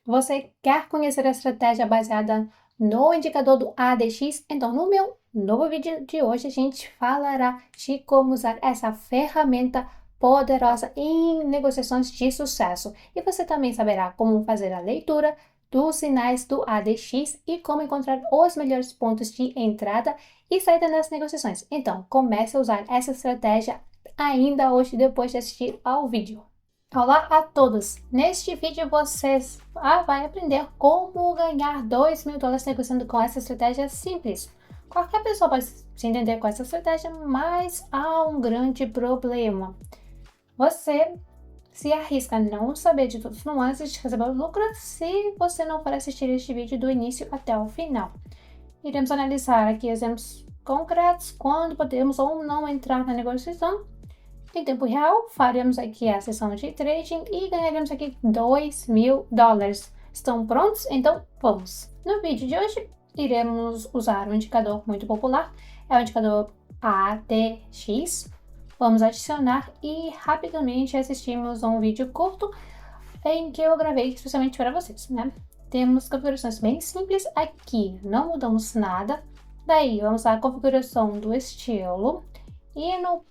Você quer conhecer a estratégia baseada no indicador do ADX? Então, no meu novo vídeo de hoje, a gente falará de como usar essa ferramenta poderosa em negociações de sucesso. E você também saberá como fazer a leitura dos sinais do ADX e como encontrar os melhores pontos de entrada e saída nas negociações. Então, comece a usar essa estratégia ainda hoje, depois de assistir ao vídeo. Olá a todos! Neste vídeo vocês vai aprender como ganhar US$ 2.000 negociando com essa estratégia simples. Qualquer pessoa pode se entender com essa estratégia, mas há um grande problema. Você se arrisca a não saber de todos os nuances de receber o lucro se você não for assistir este vídeo do início até o final. Iremos analisar aqui exemplos concretos quando podemos ou não entrar na negociação. Em tempo real, faremos aqui a sessão de trading e ganharemos aqui US$ 2.000. Estão prontos? Então vamos! No vídeo de hoje, iremos usar um indicador muito popular, é o indicador ADX. Vamos adicionar e rapidamente assistimos a um vídeo curto em que eu gravei especialmente para vocês, né? Temos configurações bem simples aqui, não mudamos nada. Daí, vamos à configuração do estilo e no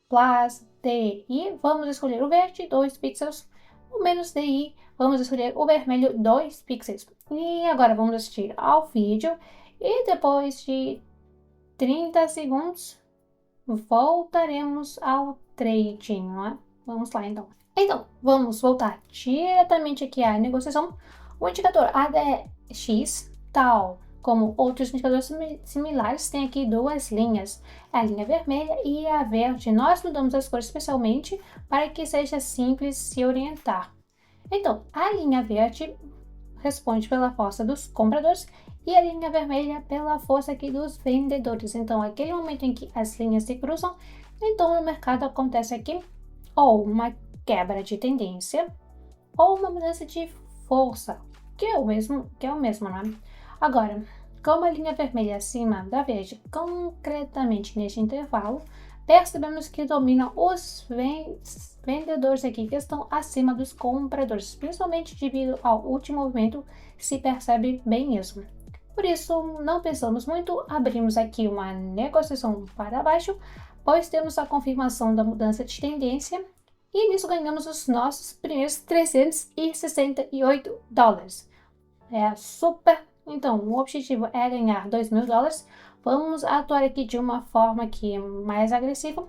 Plus DI, vamos escolher o verde, 2 pixels. O menos DI, vamos escolher o vermelho, 2 pixels. E agora vamos assistir ao vídeo e depois de 30 segundos voltaremos ao trading, né? Vamos lá então. Então, vamos voltar diretamente aqui à negociação. O indicador ADX, tal como outros indicadores similares, tem aqui duas linhas, a linha vermelha e a verde. Nós mudamos as cores especialmente para que seja simples se orientar. Então, a linha verde responde pela força dos compradores e a linha vermelha pela força aqui dos vendedores. Então, aquele momento em que as linhas se cruzam, então no mercado acontece aqui ou uma quebra de tendência ou uma mudança de força, que é o mesmo, né? Agora, como a linha vermelha é acima da verde, concretamente neste intervalo, percebemos que dominam os vendedores aqui que estão acima dos compradores, principalmente devido ao último movimento, se percebe bem isso. Por isso, não pensamos muito, abrimos aqui uma negociação para baixo, pois temos a confirmação da mudança de tendência e nisso ganhamos os nossos primeiros US$ 368. É super. Então, o objetivo é ganhar US$ 2.000. Vamos atuar aqui de uma forma aqui mais agressiva.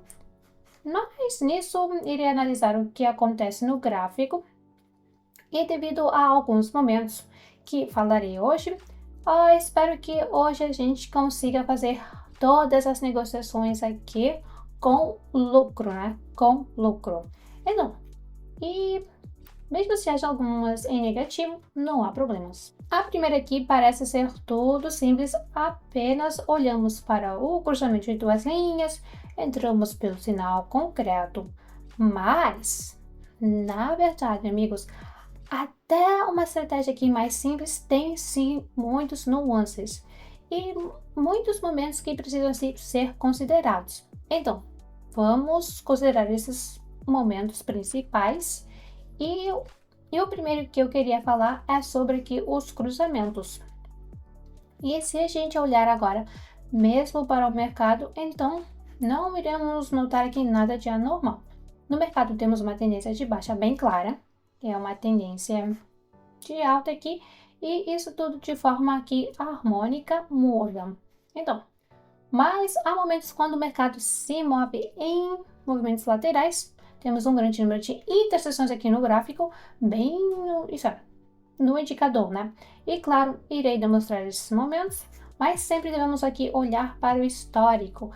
Mas nisso, irei analisar o que acontece no gráfico. E devido a alguns momentos que falarei hoje, espero que hoje a gente consiga fazer todas as negociações aqui com lucro, né? Com lucro. Então, e mesmo se haja algumas em negativo, não há problemas. A primeira aqui parece ser tudo simples, apenas olhamos para o cruzamento de duas linhas, entramos pelo sinal concreto. Mas, na verdade, amigos, até uma estratégia aqui mais simples tem sim muitos nuances e muitos momentos que precisam ser considerados. Então, vamos considerar esses momentos principais e o primeiro que eu queria falar é sobre aqui os cruzamentos. E se a gente olhar agora mesmo para o mercado, então não iremos notar aqui nada de anormal. No mercado temos uma tendência de baixa bem clara, é uma tendência de alta aqui, e isso tudo de forma aqui harmônica muda. Então, mas há momentos quando o mercado se move em movimentos laterais. Temos um grande número de interseções aqui no gráfico, bem no indicador, né? E claro, irei demonstrar esses momentos, mas sempre devemos aqui olhar para o histórico.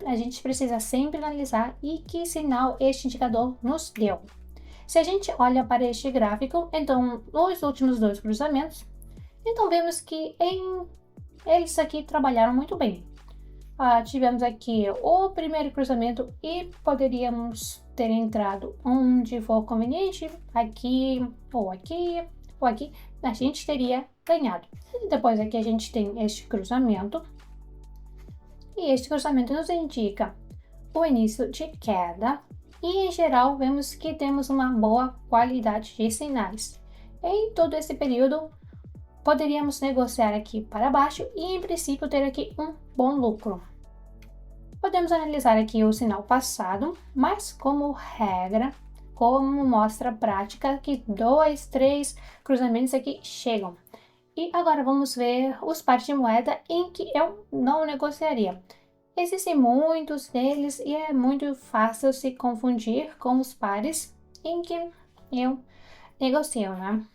A gente precisa sempre analisar e que sinal este indicador nos deu. Se a gente olha para este gráfico, então, nos últimos dois cruzamentos, então vemos que eles aqui trabalharam muito bem. Tivemos aqui o primeiro cruzamento e poderíamos ter entrado onde for conveniente, aqui ou aqui ou aqui, a gente teria ganhado. E depois aqui a gente tem este cruzamento e este cruzamento nos indica o início de queda e em geral vemos que temos uma boa qualidade de sinais. Em todo esse período, poderíamos negociar aqui para baixo e, em princípio, ter aqui um bom lucro. Podemos analisar aqui o sinal passado, mas como regra, como mostra a prática, que 2, 3 cruzamentos aqui chegam. E agora vamos ver os pares de moeda em que eu não negociaria. Existem muitos deles e é muito fácil se confundir com os pares em que eu negocio, né?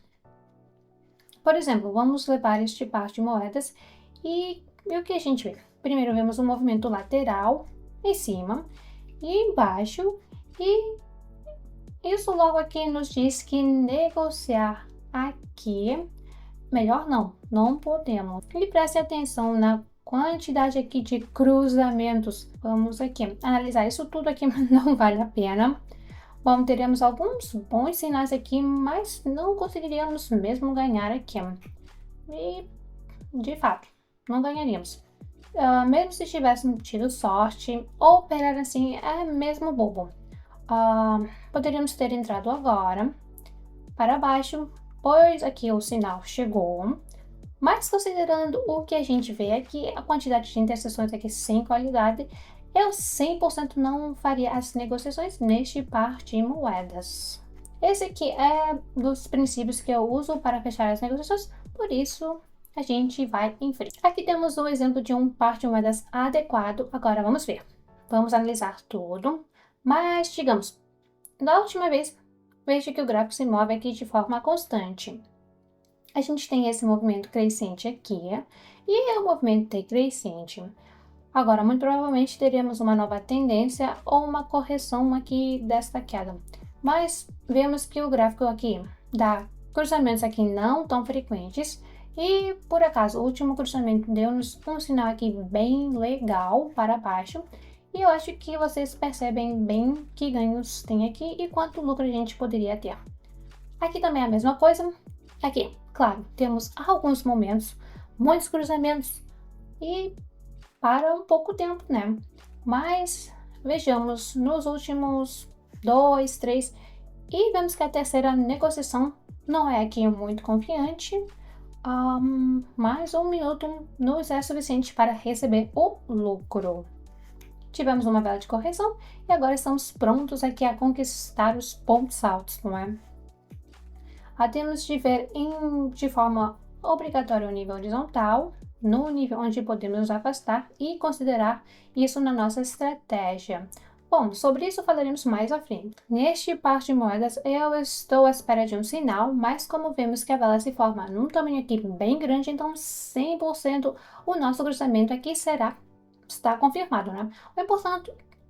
Por exemplo, vamos levar este par de moedas e o que a gente vê? Primeiro vemos um movimento lateral em cima e embaixo, e isso logo aqui nos diz que negociar aqui, melhor não podemos. E preste atenção na quantidade aqui de cruzamentos. Vamos aqui analisar isso tudo aqui, mas não vale a pena. Bom, teremos alguns bons sinais aqui, mas não conseguiríamos mesmo ganhar aqui. E, de fato, não ganharíamos. Mesmo se tivéssemos tido sorte, ou operar assim é mesmo bobo. Poderíamos ter entrado agora para baixo, pois aqui o sinal chegou. Mas considerando o que a gente vê aqui, a quantidade de interseções aqui sem qualidade, eu 100% não faria as negociações neste par de moedas. Esse aqui é dos princípios que eu uso para fechar as negociações, por isso a gente vai em frente. Aqui temos um exemplo de um par de moedas adequado, agora vamos ver. Vamos analisar tudo, mas digamos, da última vez, veja que o gráfico se move aqui de forma constante. A gente tem esse movimento crescente aqui e é um movimento decrescente. Agora, muito provavelmente teremos uma nova tendência ou uma correção aqui desta queda. Mas vemos que o gráfico aqui dá cruzamentos aqui não tão frequentes e, por acaso, o último cruzamento deu-nos um sinal aqui bem legal para baixo. E eu acho que vocês percebem bem que ganhos tem aqui e quanto lucro a gente poderia ter. Aqui também é a mesma coisa. Aqui, claro, temos alguns momentos, muitos cruzamentos e para um pouco tempo, né? Mas vejamos nos últimos 2, 3 e vemos que a terceira negociação não é aqui muito confiante. Mais um minuto nos é suficiente para receber o lucro. Tivemos uma vela de correção e agora estamos prontos aqui a conquistar os pontos altos, não é? Temos de ver de forma obrigatória o nível horizontal, no nível onde podemos nos afastar e considerar isso na nossa estratégia. Bom, sobre isso falaremos mais à frente. Neste par de moedas, eu estou à espera de um sinal, mas como vemos que a vela se forma num tamanho aqui bem grande, então 100% o nosso cruzamento aqui está confirmado, né? O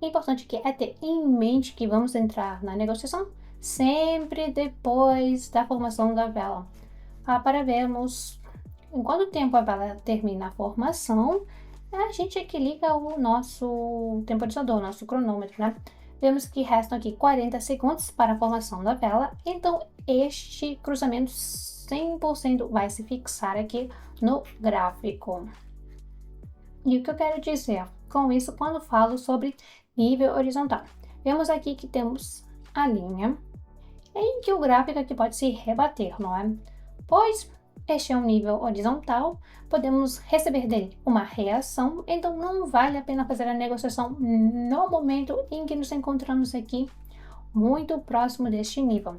importante aqui é ter em mente que vamos entrar na negociação sempre depois da formação da vela. Para vermos em quanto tempo a vela termina a formação, a gente aqui liga o nosso temporizador, o nosso cronômetro, né? Vemos que restam aqui 40 segundos para a formação da vela, então este cruzamento 100% vai se fixar aqui no gráfico. E o que eu quero dizer com isso quando falo sobre nível horizontal? Vemos aqui que temos a linha em que o gráfico aqui pode se rebater, não é? Pois este é um nível horizontal, podemos receber dele uma reação, então não vale a pena fazer a negociação no momento em que nos encontramos aqui muito próximo deste nível.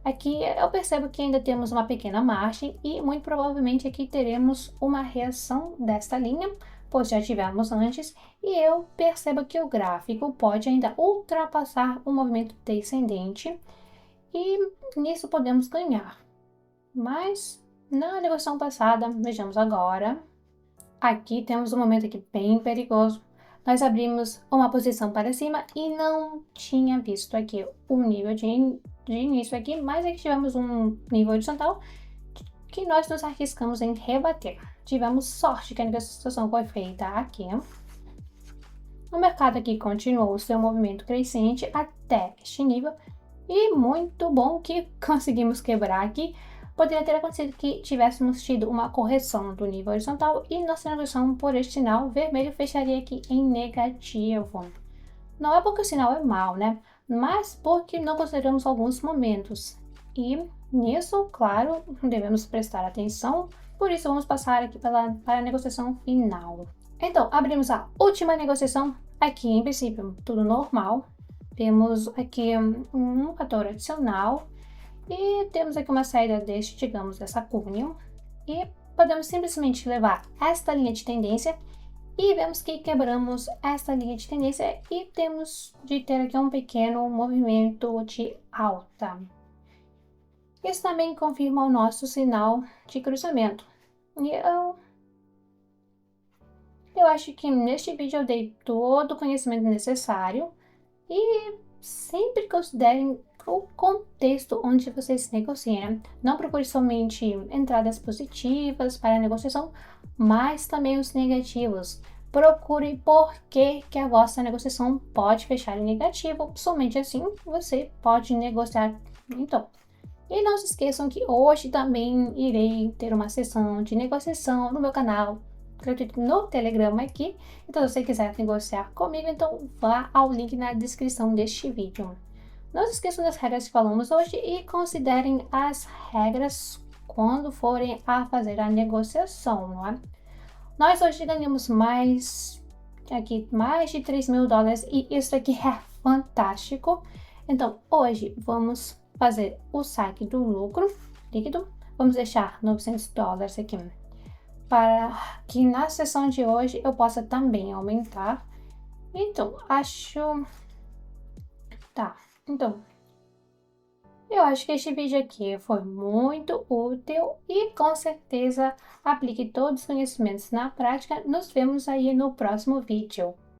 Aqui eu percebo que ainda temos uma pequena margem e muito provavelmente aqui teremos uma reação desta linha, pois já tivemos antes, e eu percebo que o gráfico pode ainda ultrapassar o movimento descendente e nisso podemos ganhar. Mas na negociação passada, vejamos agora, aqui temos um momento aqui bem perigoso. Nós abrimos uma posição para cima e não tinha visto aqui o nível de início aqui, mas aqui tivemos um nível horizontal que nós nos arriscamos em rebater. Tivemos sorte que a negociação foi feita aqui. O mercado aqui continuou o seu movimento crescente até este nível e muito bom que conseguimos quebrar aqui. Poderia ter acontecido que tivéssemos tido uma correção do nível horizontal e nossa negociação por este sinal vermelho fecharia aqui em negativo. Não é porque o sinal é mau, né? Mas porque não consideramos alguns momentos. E nisso, claro, devemos prestar atenção, por isso vamos passar aqui para a negociação final. Então, abrimos a última negociação. Aqui, em princípio, tudo normal. Temos aqui um fator adicional e temos aqui uma saída deste, digamos, dessa cunha. E podemos simplesmente levar esta linha de tendência e vemos que quebramos esta linha de tendência e temos de ter aqui um pequeno movimento de alta. Isso também confirma o nosso sinal de cruzamento. E eu acho que neste vídeo eu dei todo o conhecimento necessário e sempre considerem o contexto onde vocês negociam, né? Não procure somente entradas positivas para a negociação, mas também os negativos. Procure por que a vossa negociação pode fechar em negativo, somente assim você pode negociar. Então, e não se esqueçam que hoje também irei ter uma sessão de negociação no meu canal gratuito no Telegram aqui. Então, se você quiser negociar comigo, então vá ao link na descrição deste vídeo. Não se esqueçam das regras que falamos hoje e considerem as regras quando forem a fazer a negociação, não é? Nós hoje ganhamos mais de 3 mil dólares e isso aqui é fantástico. Então, hoje vamos fazer o saque do lucro líquido. Vamos deixar 900 dólares aqui para que na sessão de hoje eu possa também aumentar. Então, então, eu acho que este vídeo aqui foi muito útil e com certeza aplique todos os conhecimentos na prática. Nos vemos aí no próximo vídeo.